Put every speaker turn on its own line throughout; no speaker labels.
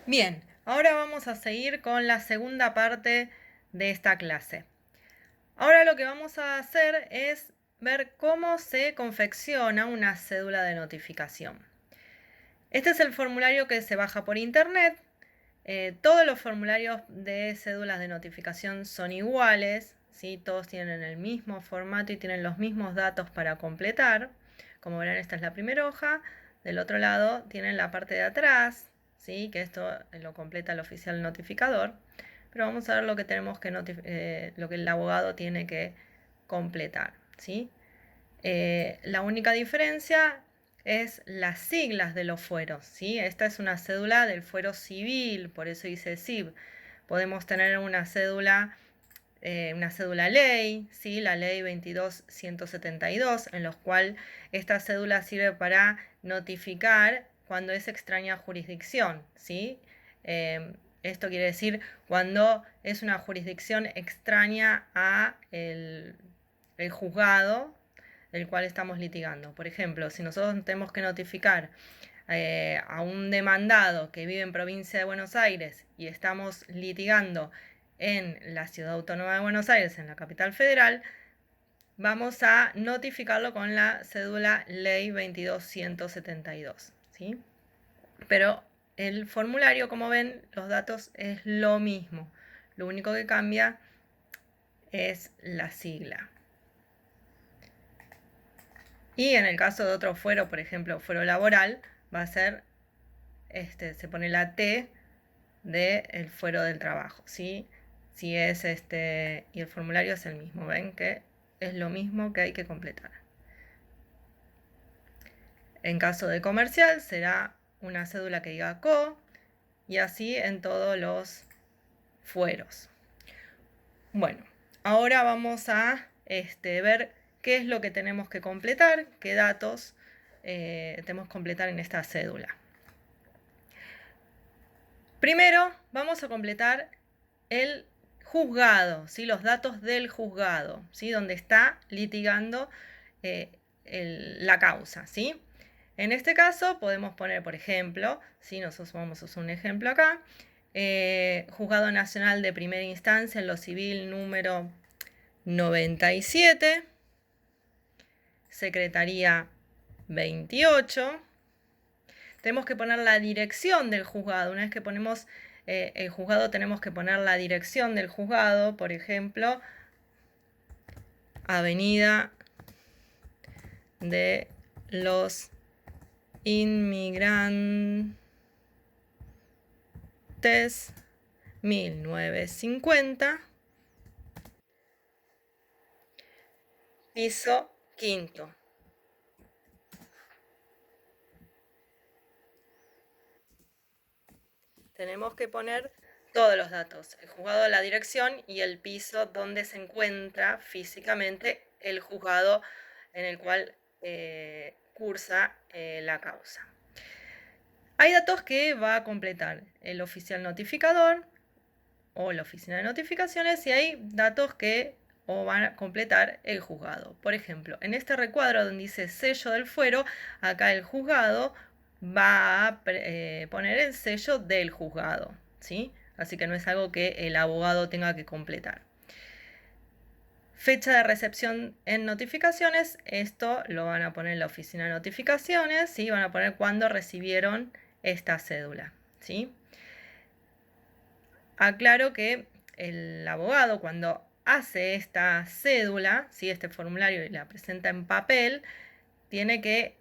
Bien, ahora vamos a seguir con la segunda parte de esta clase. Ahora lo que vamos a hacer es ver cómo se confecciona una cédula de notificación. Este es el formulario que se baja por internet. Todos los formularios de cédulas de notificación son iguales, ¿sí? Todos tienen el mismo formato y tienen los mismos datos para completar. Como verán, esta es la primera hoja. Del otro lado tienen la parte de atrás, ¿sí? Que esto lo completa el oficial notificador. Pero vamos a ver lo que tenemos que lo que el abogado tiene que completar, ¿sí? La única diferencia es las siglas de los fueros, ¿sí? Esta es una cédula del fuero civil, por eso dice CIV. Podemos tener una cédula ley, ¿sí? La ley 22.172, en la cual esta cédula sirve para notificar cuando es extraña jurisdicción, ¿sí? Esto quiere decir cuando es una jurisdicción extraña a el juzgado del cual estamos litigando. Por ejemplo, si nosotros tenemos que notificar a un demandado que vive en provincia de Buenos Aires y estamos litigando en la Ciudad Autónoma de Buenos Aires, en la capital federal, vamos a notificarlo con la cédula ley 22.172, ¿sí? Pero el formulario, como ven, los datos es lo mismo. Lo único que cambia es la sigla. Y en el caso de otro fuero, por ejemplo, fuero laboral, va a ser, se pone la T del fuero del trabajo, ¿sí? Si es y el formulario es el mismo, ven que es lo mismo que hay que completar. En caso de comercial será una cédula que diga CO y así en todos los fueros. Bueno, ahora vamos a ver qué es lo que tenemos que completar, qué datos tenemos que completar en esta cédula. Primero vamos a completar el juzgado, ¿sí? Los datos del juzgado, ¿sí? Donde está litigando la causa, ¿sí? En este caso podemos poner, por ejemplo, si nosotros vamos a usar un ejemplo acá, Juzgado Nacional de Primera Instancia en lo Civil número 97, Secretaría 28. Tenemos que poner la dirección del juzgado. Una vez que ponemos el juzgado, tenemos que poner la dirección del juzgado. Por ejemplo, Avenida de los Inmigrantes 1950, piso quinto. Tenemos que poner todos los datos, el juzgado, la dirección y el piso donde se encuentra físicamente el juzgado en el cual cursa la causa. Hay datos que va a completar el oficial notificador o la oficina de notificaciones y hay datos que van a completar el juzgado. Por ejemplo, en este recuadro donde dice sello del fuero, acá el juzgado va a poner el sello del juzgado, ¿sí? Así que no es algo que el abogado tenga que completar. Fecha de recepción en notificaciones, esto lo van a poner en la oficina de notificaciones, ¿sí? Van a poner cuándo recibieron esta cédula, ¿sí? Aclaro que el abogado cuando hace esta cédula, ¿sí? Este formulario y la presenta en papel, tiene que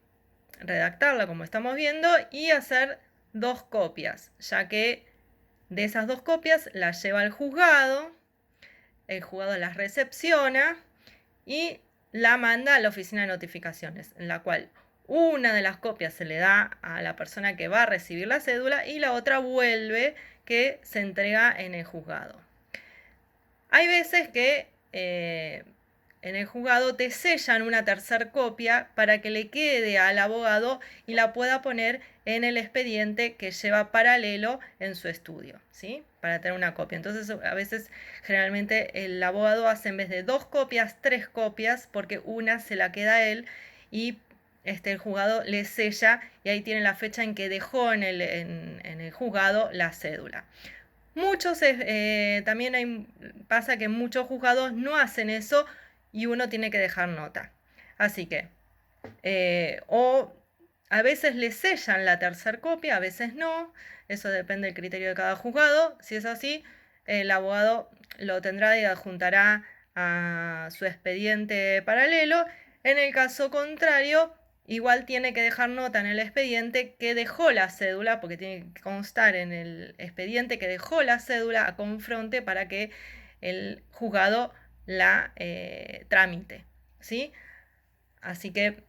redactarla como estamos viendo y hacer 2 copias, ya que de esas 2 copias las lleva al juzgado, el juzgado las recepciona y la manda a la oficina de notificaciones, en la cual una de las copias se le da a la persona que va a recibir la cédula y la otra vuelve, que se entrega en el juzgado. Hay veces que en el juzgado te sellan una tercera copia para que le quede al abogado y la pueda poner en el expediente que lleva paralelo en su estudio, ¿sí? Para tener una copia. Entonces, a veces, generalmente, el abogado hace en vez de 2 copias, 3 copias, porque una se la queda a él y el juzgado le sella y ahí tiene la fecha en que dejó en el juzgado la cédula. También pasa que muchos juzgados no hacen eso y uno tiene que dejar nota. Así que, o a veces le sellan la tercera copia, a veces no. Eso depende del criterio de cada juzgado. Si es así, el abogado lo tendrá y adjuntará a su expediente paralelo. En el caso contrario, igual tiene que dejar nota en el expediente que dejó la cédula, porque tiene que constar en el expediente que dejó la cédula a confronte para que el juzgado la tramite, ¿sí? Así que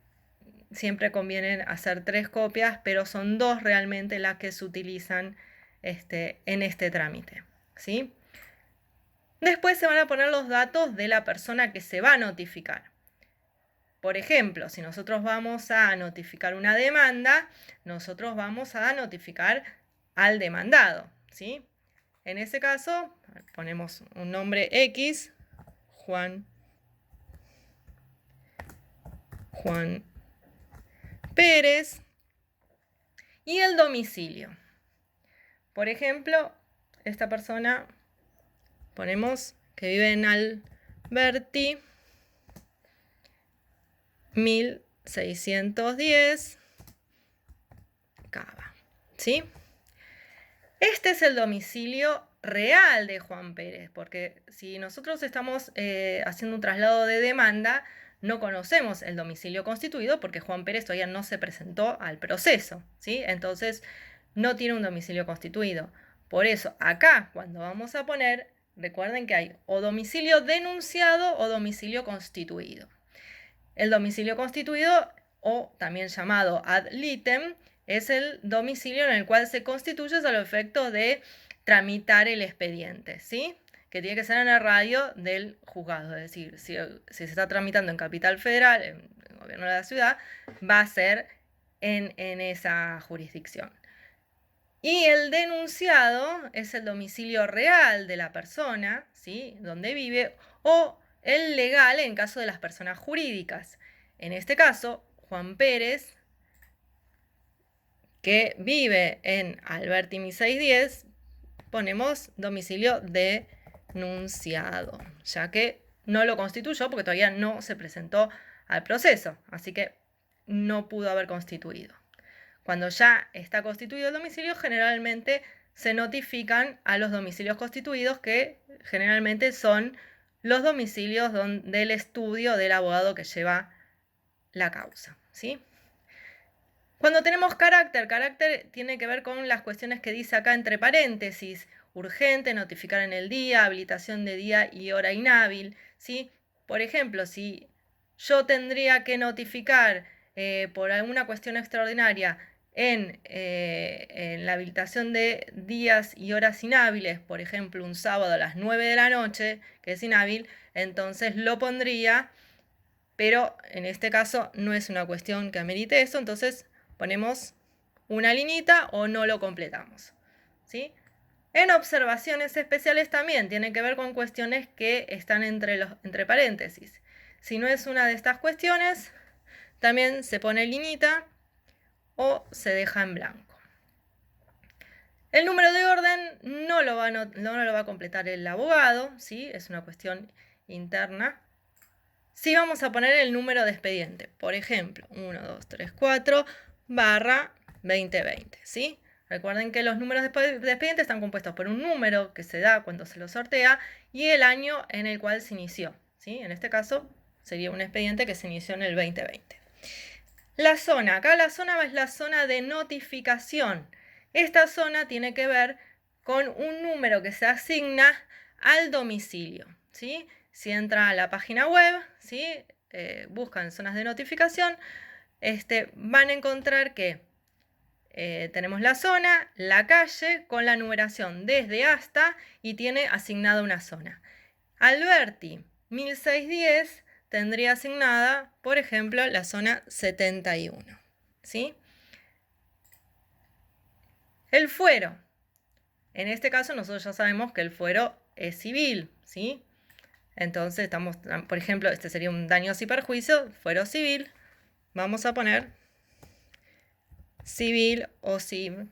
siempre conviene hacer 3 copias, pero son 2 realmente las que se utilizan en este trámite, ¿sí? Después se van a poner los datos de la persona que se va a notificar. Por ejemplo, si nosotros vamos a notificar una demanda, nosotros vamos a notificar al demandado, ¿sí? En ese caso, ponemos un nombre X, Juan Pérez, y el domicilio. Por ejemplo, esta persona, ponemos que vive en Alberti, 1610, Cava, ¿sí? Este es el domicilio real de Juan Pérez, porque si nosotros estamos haciendo un traslado de demanda, no conocemos el domicilio constituido porque Juan Pérez todavía no se presentó al proceso, ¿sí? Entonces, no tiene un domicilio constituido. Por eso, acá, cuando vamos a poner, recuerden que hay o domicilio denunciado o domicilio constituido. El domicilio constituido, o también llamado ad litem, es el domicilio en el cual se constituye a los efectos de tramitar el expediente, ¿sí? Que tiene que ser en el radio del juzgado. Es decir, si se está tramitando en Capital Federal, en el gobierno de la ciudad, va a ser en esa jurisdicción. Y el denunciado es el domicilio real de la persona, ¿sí? Donde vive, o el legal en caso de las personas jurídicas. En este caso, Juan Pérez, que vive en Alberti 1610, ponemos domicilio denunciado, ya que no lo constituyó porque todavía no se presentó al proceso, así que no pudo haber constituido. Cuando ya está constituido el domicilio, generalmente se notifican a los domicilios constituidos, que generalmente son los domicilios del estudio del abogado que lleva la causa, ¿sí? Cuando tenemos carácter tiene que ver con las cuestiones que dice acá entre paréntesis: urgente, notificar en el día, habilitación de día y hora inhábil, ¿sí? Por ejemplo, si yo tendría que notificar por alguna cuestión extraordinaria en la habilitación de días y horas inhábiles, por ejemplo, un sábado a las 9 de la noche, que es inhábil, entonces lo pondría, pero en este caso no es una cuestión que amerite eso, entonces ponemos una liñita o no lo completamos, ¿sí? En observaciones especiales también tiene que ver con cuestiones que están entre paréntesis. Si no es una de estas cuestiones, también se pone liñita o se deja en blanco. El número de orden no lo va a completar el abogado, ¿sí? Es una cuestión interna. Sí vamos a poner el número de expediente, por ejemplo, 1234/2020, ¿sí? Recuerden que los números de expediente están compuestos por un número que se da cuando se lo sortea y el año en el cual se inició, ¿sí? En este caso sería un expediente que se inició en el 2020. La zona, acá la zona es la zona de notificación. Esta zona tiene que ver con un número que se asigna al domicilio, ¿sí? Si entra a la página web, ¿sí? Buscan zonas de notificación, van a encontrar que tenemos la zona, la calle con la numeración desde hasta y tiene asignada una zona. Alberti 1610 tendría asignada, por ejemplo, la zona 71, ¿sí? El fuero. En este caso nosotros ya sabemos que el fuero es civil, ¿sí? Entonces por ejemplo, este sería un daños y perjuicios, fuero civil, vamos a poner civil o civ.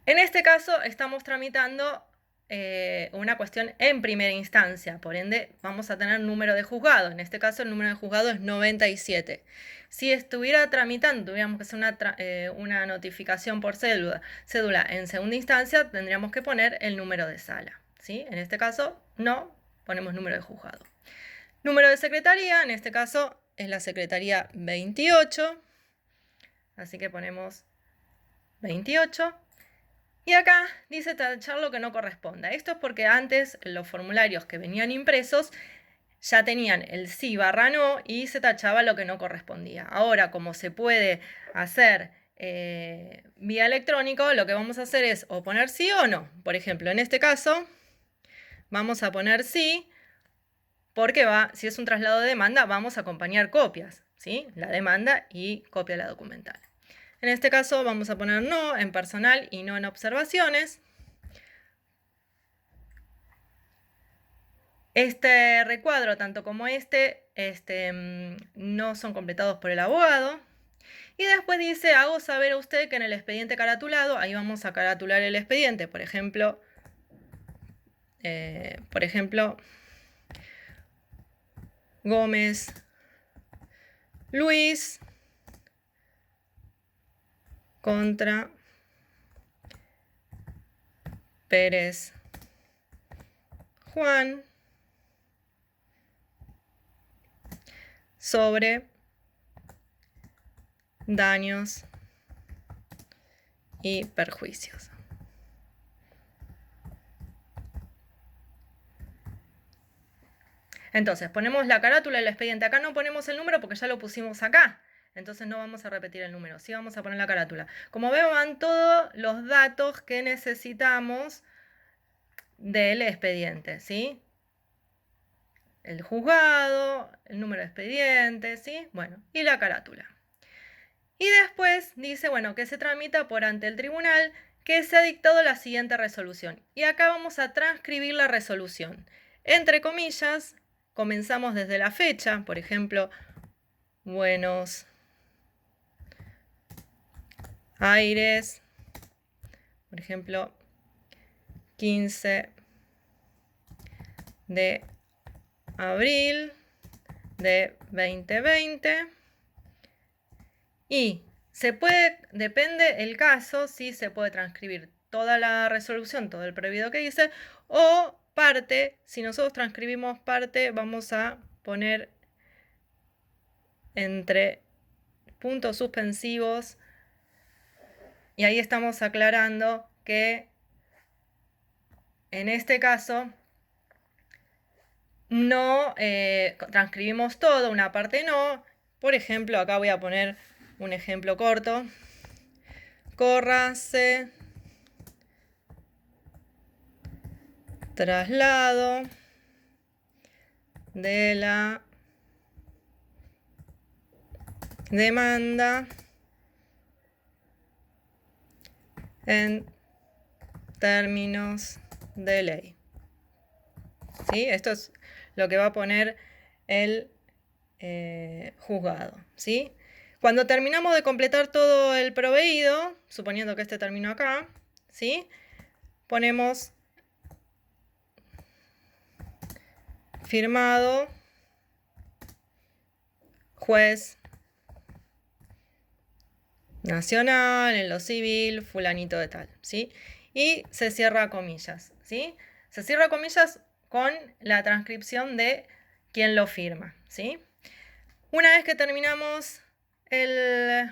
En este caso estamos tramitando una cuestión en primera instancia, por ende vamos a tener número de juzgado. En este caso el número de juzgado es 97. Si estuviera tramitando, tuviéramos que hacer una notificación por cédula en segunda instancia, tendríamos que poner el número de sala, ¿sí? En este caso no, ponemos número de juzgado. Número de secretaría, en este caso es la secretaría 28, así que ponemos 28. Y acá dice tachar lo que no corresponda. Esto es porque antes los formularios que venían impresos ya tenían el sí barra no y se tachaba lo que no correspondía. Ahora, como se puede hacer vía electrónico, lo que vamos a hacer es o poner sí o no. Por ejemplo, en este caso, vamos a poner sí, porque si es un traslado de demanda, vamos a acompañar copias, ¿sí? La demanda y copia de la documental. En este caso vamos a poner no en personal y no en observaciones. Este recuadro, tanto como no son completados por el abogado. Y después dice, hago saber a usted que en el expediente caratulado, ahí vamos a caratular el expediente, por ejemplo, Gómez Luis contra Pérez Juan sobre daños y perjuicios. Entonces, ponemos la carátula del expediente. Acá no ponemos el número porque ya lo pusimos acá. Entonces no vamos a repetir el número. Sí vamos a poner la carátula. Como ven, van todos los datos que necesitamos del expediente, ¿sí? El juzgado, el número de expediente, ¿sí? Bueno, y la carátula. Y después dice, bueno, que se tramita por ante el tribunal que se ha dictado la siguiente resolución. Y acá vamos a transcribir la resolución. Entre comillas, comenzamos desde la fecha, por ejemplo, Buenos Aires, por ejemplo, 15 de abril de 2020. Y depende el caso, si se puede transcribir toda la resolución, todo el prohibido que dice, o parte. Si nosotros transcribimos parte, vamos a poner entre puntos suspensivos y ahí estamos aclarando que en este caso no transcribimos todo, una parte no. Por ejemplo, acá voy a poner un ejemplo corto. Córrase traslado de la demanda en términos de ley. ¿Sí? Esto es lo que va a poner el juzgado. ¿Sí? Cuando terminamos de completar todo el proveído, suponiendo que este terminó acá, ¿sí? Ponemos firmado juez nacional, en lo civil, fulanito de tal, ¿sí? Y se cierra comillas, ¿sí? Se cierra comillas con la transcripción de quien lo firma, ¿sí? Una vez que terminamos de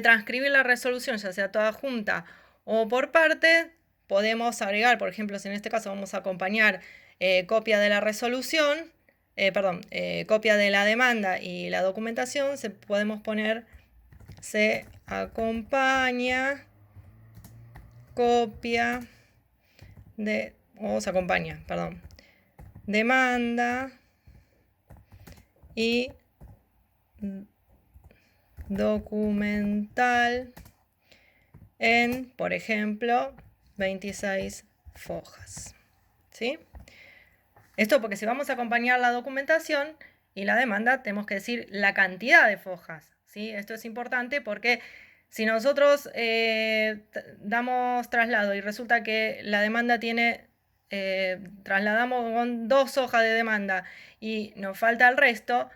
transcribir la resolución, ya sea toda junta o por parte, podemos agregar, por ejemplo, si en este caso vamos a acompañar copia de la resolución, copia de la demanda y la documentación, podemos poner se acompaña copia de, o se acompaña, perdón, demanda y documental en, por ejemplo, 26 fojas. ¿Sí? Esto porque si vamos a acompañar la documentación, y la demanda tenemos que decir la cantidad de fojas, ¿sí? Esto es importante porque si nosotros damos traslado y resulta que la demanda tiene, trasladamos con 2 hojas de demanda y nos falta el resto,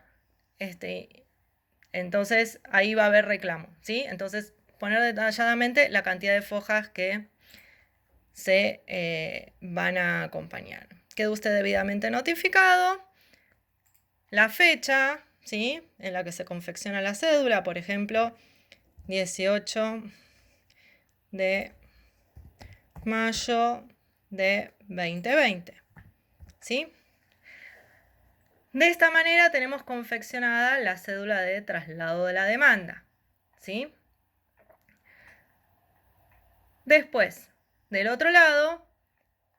entonces ahí va a haber reclamo, ¿sí? Entonces poner detalladamente la cantidad de fojas que se van a acompañar. Quedó usted debidamente notificado. La fecha, ¿sí? En la que se confecciona la cédula, por ejemplo, 18 de mayo de 2020, ¿sí? De esta manera tenemos confeccionada la cédula de traslado de la demanda, ¿sí? Después, del otro lado,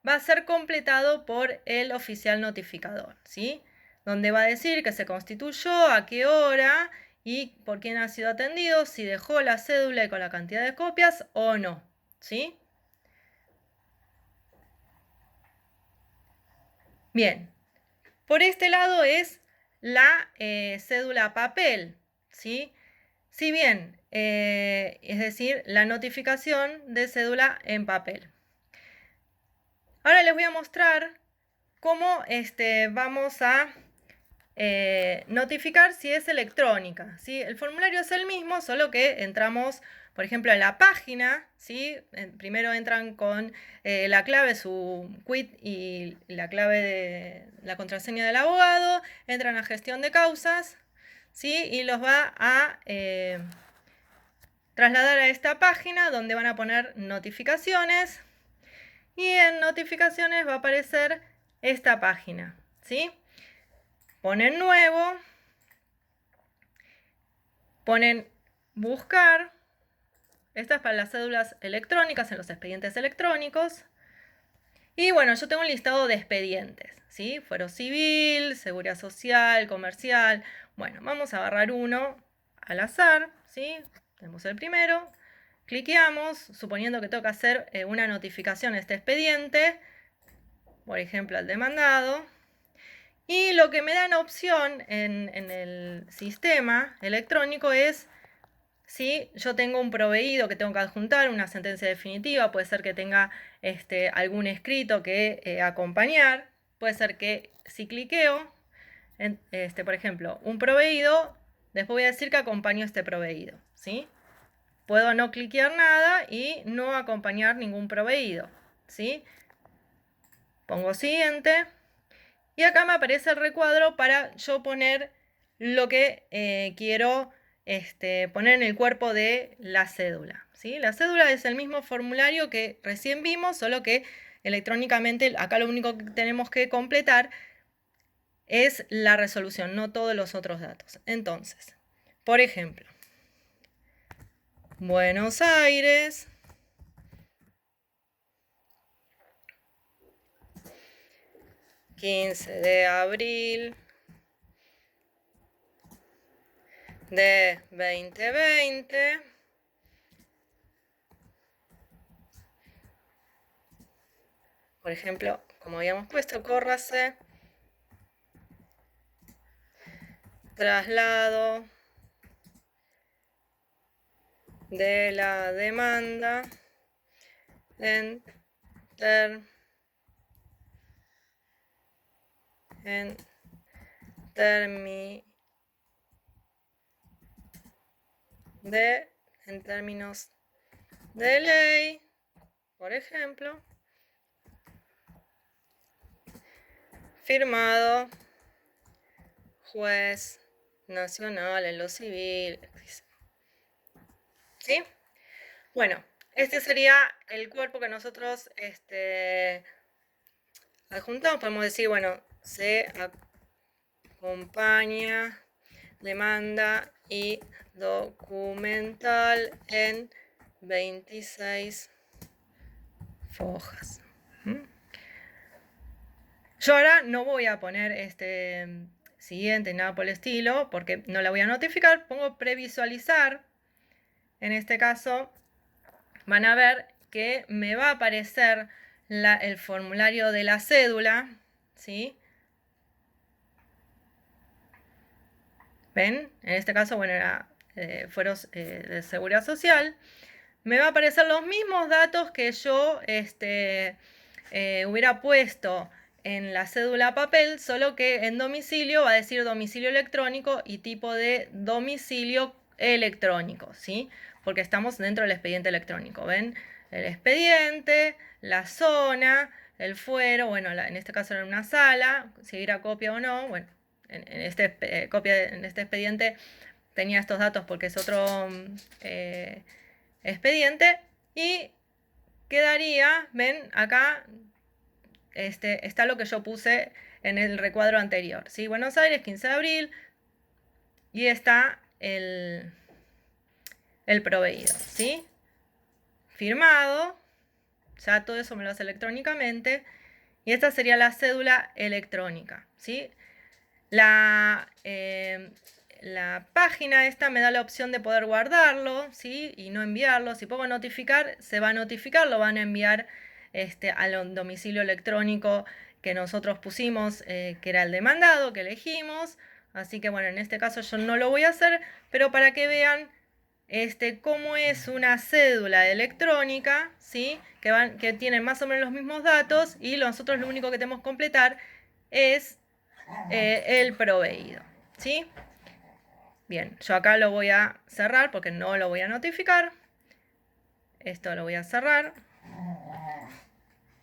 va a ser completado por el oficial notificador, ¿sí? Donde va a decir que se constituyó, a qué hora y por quién ha sido atendido, si dejó la cédula y con la cantidad de copias o no, ¿sí? Bien, por este lado es la cédula papel, ¿sí? Si bien, es decir, la notificación de cédula en papel. Ahora les voy a mostrar cómo vamos a notificar si es electrónica, ¿sí? El formulario es el mismo, solo que entramos, por ejemplo, en la página, ¿sí? Primero entran con la clave, su quit y la clave de la contraseña del abogado, entran a gestión de causas, ¿sí? Y los va a trasladar a esta página donde van a poner notificaciones y en notificaciones va a aparecer esta página, ¿sí? Ponen nuevo, ponen buscar, esta es para las cédulas electrónicas en los expedientes electrónicos. Y bueno, yo tengo un listado de expedientes, ¿sí? Fuero civil, seguridad social, comercial. Bueno, vamos a agarrar uno al azar, ¿sí? Tenemos el primero, cliqueamos, suponiendo que tengo que hacer una notificación a este expediente, por ejemplo al demandado. Y lo que me dan opción en el sistema electrónico es si yo tengo un proveído que tengo que adjuntar, una sentencia definitiva, puede ser que tenga algún escrito que acompañar, puede ser que si cliqueo, por ejemplo, un proveído, después voy a decir que acompaño este proveído, ¿sí? Puedo no cliquear nada y no acompañar ningún proveído, ¿sí? Pongo siguiente. Y acá me aparece el recuadro para yo poner lo que quiero poner en el cuerpo de la cédula, ¿sí? La cédula es el mismo formulario que recién vimos, solo que electrónicamente acá lo único que tenemos que completar es la resolución, no todos los otros datos. Entonces, por ejemplo, Buenos Aires, 15 de abril de 2020. Por ejemplo, como habíamos puesto, córrase, traslado de la demanda en términos de ley, por ejemplo, firmado juez nacional en lo civil, ¿sí? Bueno, este sería el cuerpo que nosotros adjuntamos. Podemos decir, bueno, se acompaña demanda y documental en 26 fojas. Yo ahora no voy a poner siguiente, nada por el estilo, porque no la voy a notificar. Pongo previsualizar. En este caso, van a ver que me va a aparecer el formulario de la cédula, ¿sí? ¿Ven? En este caso, bueno, era fueros de seguridad social. Me va a aparecer los mismos datos que yo hubiera puesto en la cédula papel, solo que en domicilio va a decir domicilio electrónico y tipo de domicilio electrónico, ¿sí? Porque estamos dentro del expediente electrónico, ¿ven? El expediente, la zona, el fuero, bueno, en este caso era una sala, si era copia o no, bueno, en este expediente tenía estos datos porque es otro expediente y quedaría, ven, acá está lo que yo puse en el recuadro anterior, ¿sí? Buenos Aires, 15 de abril, y está el proveído, ¿sí? Firmado, ya todo eso me lo hace electrónicamente, y esta sería la cédula electrónica, ¿sí? La página esta me da la opción de poder guardarlo, ¿sí? Y no enviarlo. Si pongo notificar, se va a notificar, lo van a enviar al domicilio electrónico que nosotros pusimos, que era el demandado, que elegimos. Así que bueno, en este caso yo no lo voy a hacer, pero para que vean cómo es una cédula electrónica, ¿sí? Que tienen más o menos los mismos datos y nosotros lo único que tenemos que completar es el proveído, ¿sí? Bien, yo acá lo voy a cerrar porque no lo voy a notificar. Esto lo voy a cerrar.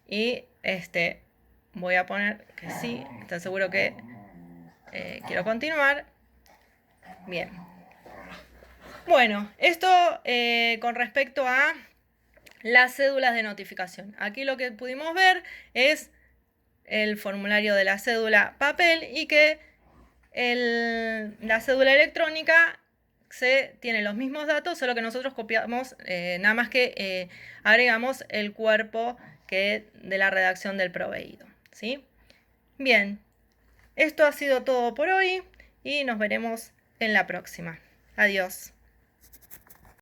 Y voy a poner que sí, estoy seguro que quiero continuar. Bien. Bueno, esto con respecto a las cédulas de notificación. Aquí lo que pudimos ver es el formulario de la cédula papel y que la cédula electrónica tiene los mismos datos, solo que nosotros copiamos, nada más que agregamos el cuerpo de la redacción del proveído, ¿sí? Bien, esto ha sido todo por hoy y nos veremos en la próxima. Adiós.